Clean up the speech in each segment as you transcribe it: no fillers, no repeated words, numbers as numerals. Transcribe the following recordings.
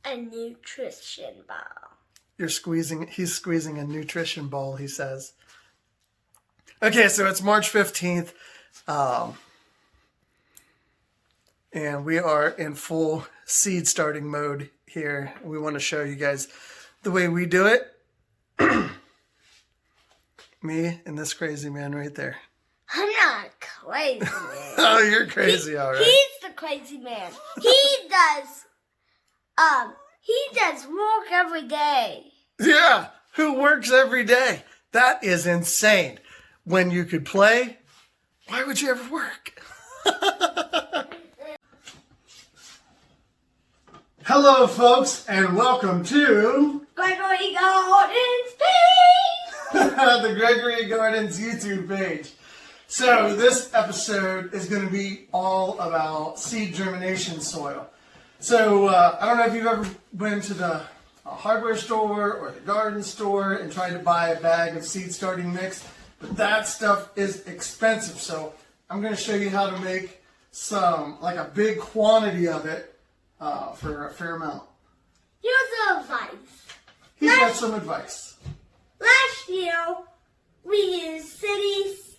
a nutrition ball. He's squeezing a nutrition ball, he says. Okay, so it's March 15th. And we are in full seed starting mode here. We want to show you guys the way we do it. Me and this crazy man right there. I'm not crazy, man. Oh, you're crazy, all right. He's the crazy man. He does work every day. Yeah, who works every day? That is insane. When you could play, why would you ever work? Hello, folks, and welcome to Gregory Gardens the Gregory Gardens YouTube page. So this episode is going to be all about seed germination soil. So I don't know if you've ever been to the hardware store or the garden store and tried to buy a bag of seed starting mix, but that stuff is expensive. So I'm going to show you how to make some, like a big quantity of it for a fair amount. Here's some advice. He's got some advice. Last year, we used City's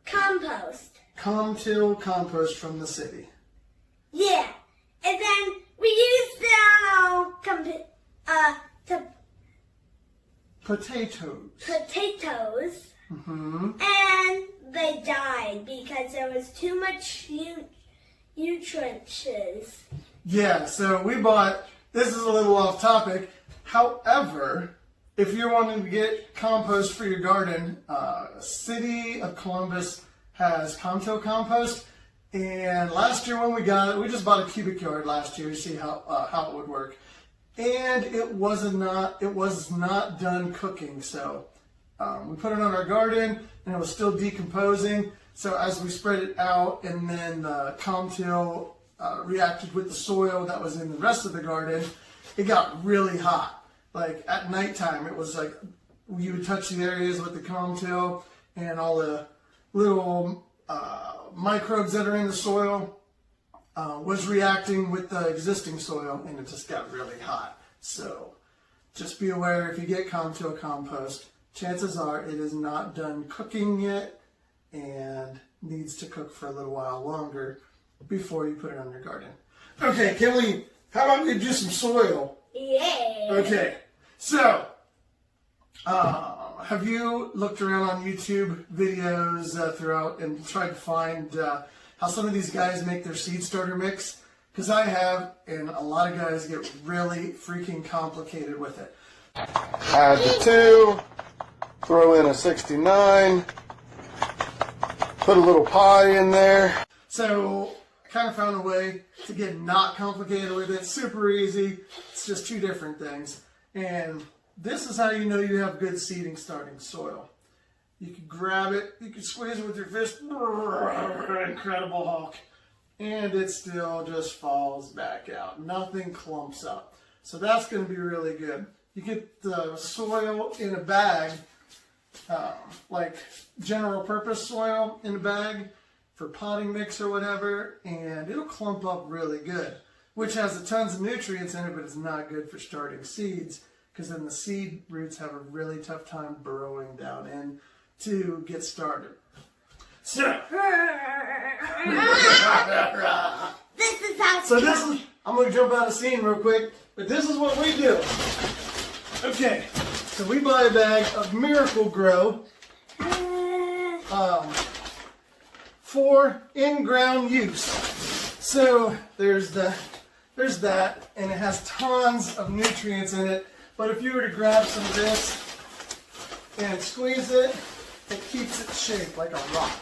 compost. Comtil compost from the city. Yeah. And then we used it on our potatoes. Mm-hmm. And they died because there was too much nutrients. Yeah, so we bought, this is a little off topic, however, if you're wanting to get compost for your garden, City of Columbus has Comtil compost, and last year when we got it, we just bought a cubic yard last year to see how it would work, and it was not done cooking, so we put it on our garden, and it was still decomposing, so as we spread it out, and then the Comtil reacted with the soil that was in the rest of the garden, it got really hot. Like at nighttime, it was like you would touch the areas with the Comtil and all the little microbes that are in the soil was reacting with the existing soil, and it just got really hot. So just be aware, if you get Comtil compost, chances are it is not done cooking yet and needs to cook for a little while longer before you put it on your garden. Okay, how about we do some soil? Yeah. Okay, so have you looked around on YouTube videos throughout and tried to find how some of these guys make their seed starter mix? Because I have, and a lot of guys get really freaking complicated with it. Add the 2, throw in a 69, put a little pie in there. So I kind of found a way to get not complicated with it. Super easy. It's just 2 different things. And this is how you know you have good seeding starting soil. You can grab it, you can squeeze it with your fist, Incredible Hulk, and it still just falls back out. Nothing clumps up. So that's going to be really good. You get the soil in a bag, like general purpose soil in a bag for potting mix or whatever, and it'll clump up really good, which has tons of nutrients in it, but it's not good for starting seeds, because then the seed roots have a really tough time burrowing down in to get started. So, I'm going to jump out of scene real quick, but this is what we do. Okay, so we buy a bag of Miracle Grow for in-ground use. So there's that, and it has tons of nutrients in it. But if you were to grab some of this and squeeze it, it keeps it shaped like a rock.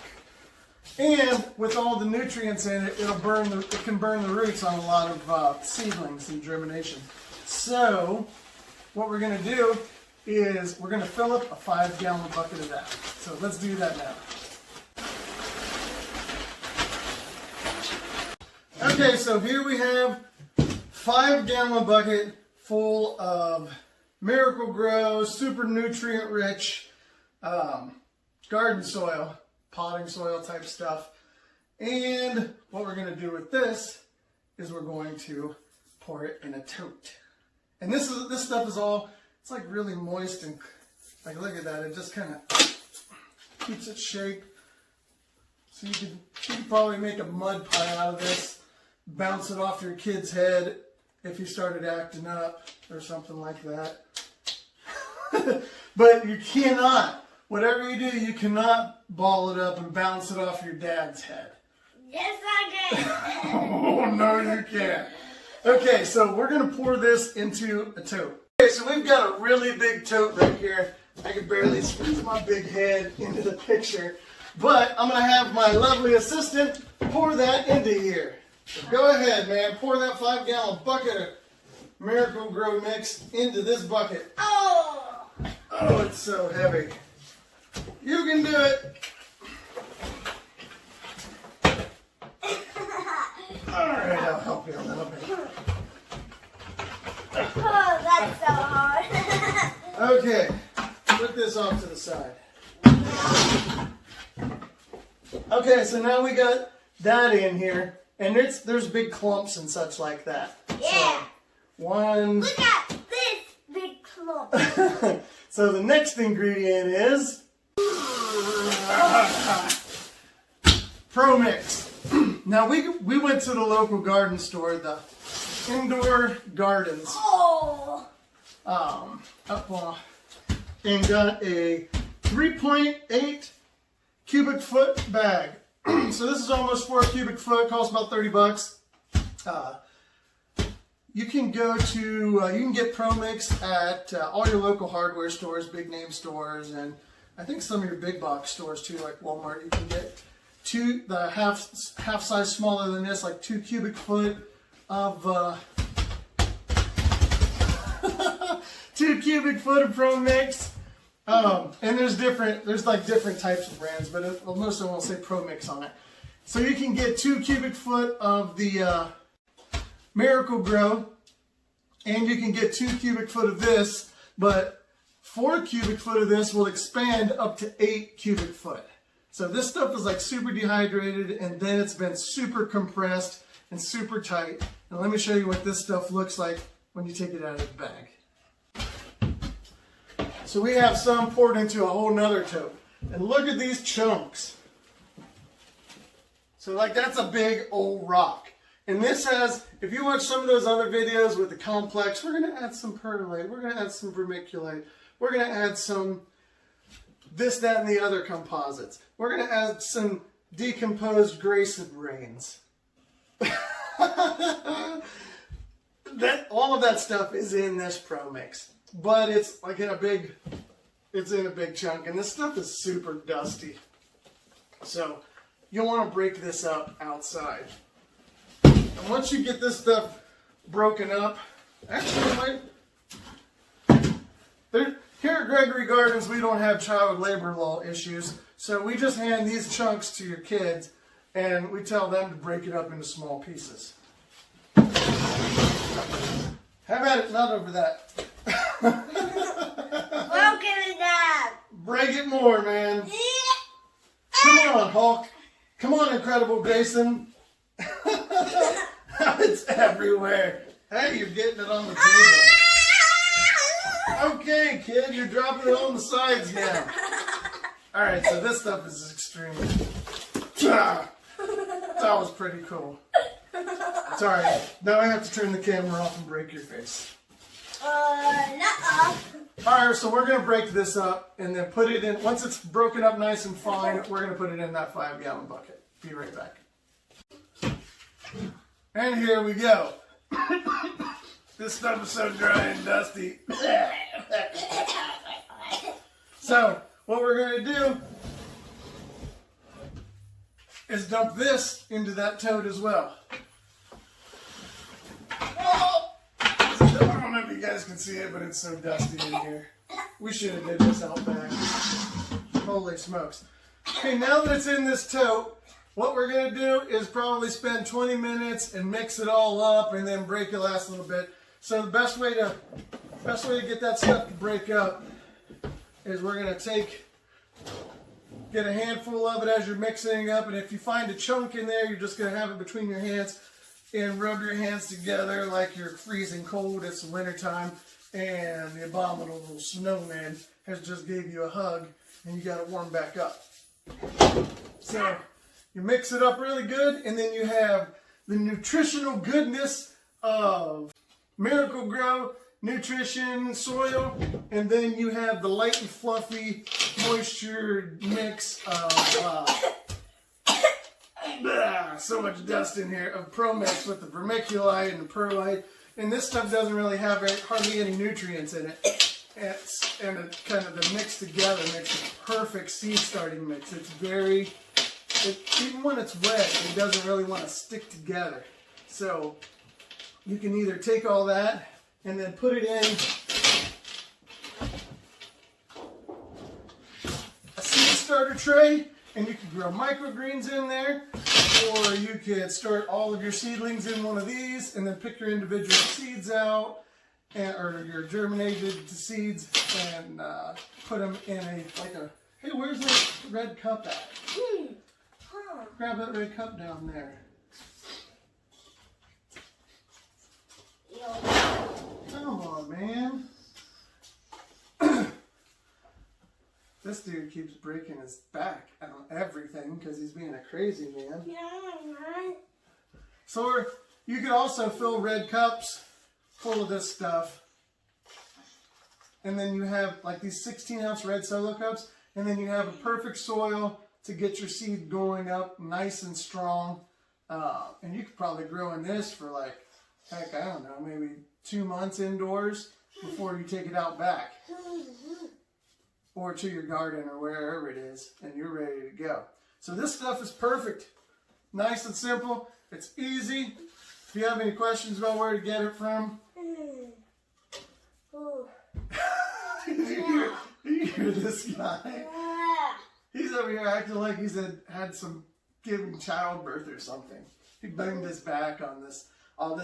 And with all the nutrients in it, it can burn the roots on a lot of seedlings and germination. So what we're going to do is we're going to fill up a 5-gallon bucket of that. So let's do that now. Okay, so here we have 5-gallon bucket full of Miracle Grow, super nutrient rich garden soil, potting soil type stuff. And what we're going to do with this is we're going to pour it in a tote. And this stuff is all, it's like really moist and like look at that, it just kind of keeps its shape. So you could probably make a mud pie out of this, bounce it off your kid's head if he started acting up or something like that. But you cannot, whatever you do, you cannot ball it up and bounce it off your dad's head. Yes, I can. Oh, no, you can't. Okay, so we're going to pour this into a tote. Okay, so we've got a really big tote right here. I can barely squeeze my big head into the picture. But I'm going to have my lovely assistant pour that into here. So go ahead, man. Pour that 5-gallon bucket of Miracle Grow mix into this bucket. Oh! Oh, it's so heavy. You can do it. All right, I'll help you a little bit. Oh, that's so hard. Okay, put this off to the side. Okay, so now we got that in here, and there's big clumps and such like that. Yeah. So, one. Look at this big clump. So the next ingredient is Pro Mix. Now we went to the local garden store, the Indoor Gardens, Oh. and got a 3.8 cubic foot bag. So this is almost 4 cubic foot, costs about $30. You can go to, you can get Pro Mix at all your local hardware stores, big name stores, and I think some of your big box stores too, like Walmart. You can get the half size smaller than this, like 2 cubic foot of 2 cubic foot of Pro Mix. And there's like different types of brands, but most of them will say Pro Mix on it. So you can get 2 cubic foot of the Miracle Grow, and you can get 2 cubic foot of this, but 4 cubic foot of this will expand up to 8 cubic foot. So this stuff is like super dehydrated, and then it's been super compressed and super tight. And let me show you what this stuff looks like when you take it out of the bag. So we have some poured into a whole nother tote. And look at these chunks. So like that's a big old rock. And this has, if you watch some of those other videos with the complex, we're going to add some perlite, we're going to add some vermiculite, we're going to add some this, that, and the other composites. We're going to add some decomposed Grayson grains. All of that stuff is in this Pro Mix. But it's like in a big chunk, and this stuff is super dusty. So you'll want to break this up outside. And once you get this stuff broken up, actually, here at Gregory Gardens, we don't have child labor law issues, so we just hand these chunks to your kids, and we tell them to break it up into small pieces. How about it? Not over that. Broken it down. Break it more, man. Come on, Hulk. Come on, Incredible Grayson. It's everywhere. Hey, you're getting it on the table. Okay, kid, you're dropping it on the sides now. Alright, so this stuff is extremely... That was pretty cool. It's alright. Now I have to turn the camera off and break your face. Nuh-uh. Alright, so we're going to break this up and then put it in. Once it's broken up nice and fine, we're going to put it in that 5-gallon bucket. Be right back. And here we go. This stuff is so dry and dusty. So, what we're going to do is dump this into that tote as well. I don't know if you guys can see it, but it's so dusty in here. We should have did this out back. Holy smokes. Okay, now that it's in this tote, what we're going to do is probably spend 20 minutes and mix it all up and then break it last a little bit. So the best way to get that stuff to break up is we're going to get a handful of it as you're mixing it up, and if you find a chunk in there, you're just going to have it between your hands. and rub your hands together like you're freezing cold. It's wintertime, and the abominable snowman has just gave you a hug, and you got to warm back up. So you mix it up really good, and then you have the nutritional goodness of Miracle Grow nutrition soil, and then you have the light and fluffy moisture mix of so much dust in here of Pro Mix with the vermiculite and the perlite, and this stuff doesn't really have hardly any nutrients in it. And it kind of the mix together makes a perfect seed starting mix. It's even when it's wet, it doesn't really want to stick together. So you can either take all that and then put it in a seed starter tray, and you can grow microgreens in there, or you could start all of your seedlings in one of these and then pick your individual seeds out, or your germinated seeds, and put them in hey, where's that red cup at? Grab that red cup down there. Come on, man. This dude keeps breaking his back on everything because he's being a crazy man. Yeah, right. So you could also fill red cups full of this stuff. And then you have like these 16-ounce red solo cups. And then you have a perfect soil to get your seed going up nice and strong. And you could probably grow in this for like, heck, I don't know, maybe 2 months indoors before you take it out back. Or to your garden or wherever it is, and you're ready to go. So this stuff is perfect. Nice and simple. It's easy. If you have any questions about where to get it from. You hear this guy? He's over here acting like he's had some giving childbirth or something. He banged his back on this. So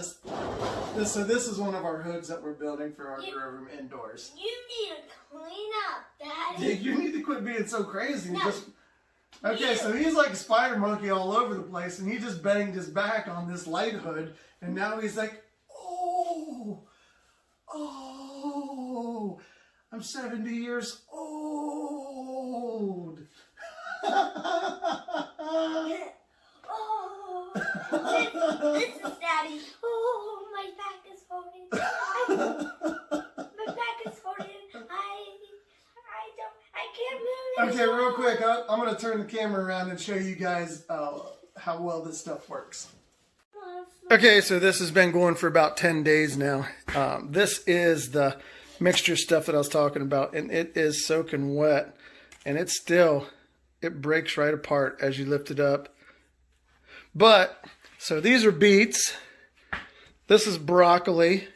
this is one of our hoods that we're building for our grow room indoors. You need to clean up, Daddy. Yeah, you need to quit being so crazy. No. Okay, so he's like a spider monkey all over the place, and he just banged his back on this light hood, and now he's like, oh, I'm 70 years old. This is Daddy. Oh, my back is folded. My back is folded. I can't move. Okay, real quick, I'm going to turn the camera around and show you guys how well this stuff works. Okay, so this has been going for about 10 days now. This is the mixture stuff that I was talking about, and it is soaking wet, and it breaks right apart as you lift it up. But, so these are beets, this is broccoli,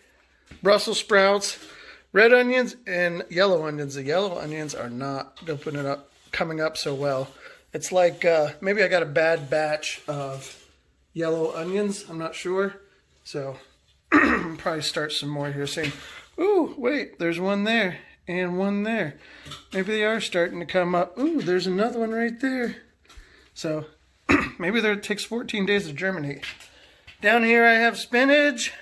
Brussels sprouts, red onions, and yellow onions. The yellow onions are not coming up so well. It's like, maybe I got a bad batch of yellow onions, I'm not sure. So, I'll probably start some more here saying, ooh, wait, there's one there, and one there. Maybe they are starting to come up. Ooh, there's another one right there. So, maybe it takes 14 days to germinate. Down here I have spinach.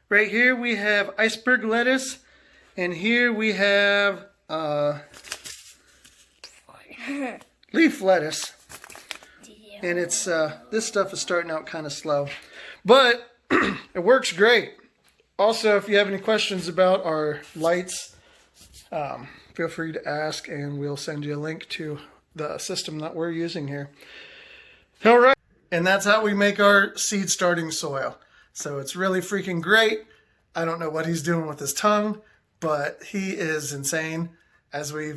Right here we have iceberg lettuce. And here we have leaf lettuce. And it's this stuff is starting out kind of slow. But it works great. Also, if you have any questions about our lights, feel free to ask, and we'll send you a link to the system that we're using here. All right, and that's how we make our seed starting soil. So it's really freaking great. I don't know what he's doing with his tongue, but he is insane, as we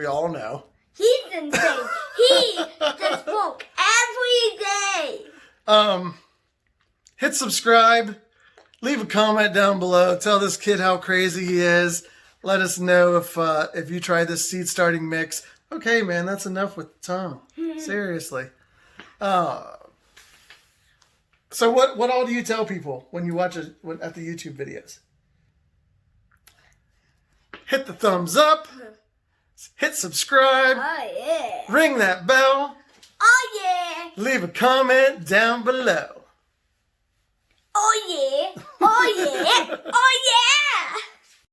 all know. He's insane. He just smoke every day. Hit subscribe. Leave a comment down below. Tell this kid how crazy he is. Let us know if you try this seed starting mix. Okay, man, that's enough with the tongue. Seriously. So what all do you tell people when you watch at the YouTube videos? Hit the thumbs up. Hit subscribe. Oh, yeah. Ring that bell. Oh, yeah. Leave a comment down below. Oh yeah, oh yeah,